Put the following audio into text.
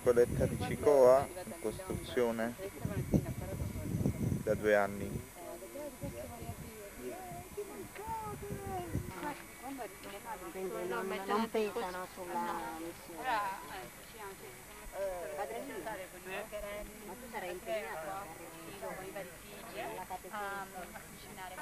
Nicoletta di Cicoa, in costruzione da 2 anni. Quindi non pesano sulla missione. Ma tu sarai impegnato con i vari figli a cucinare.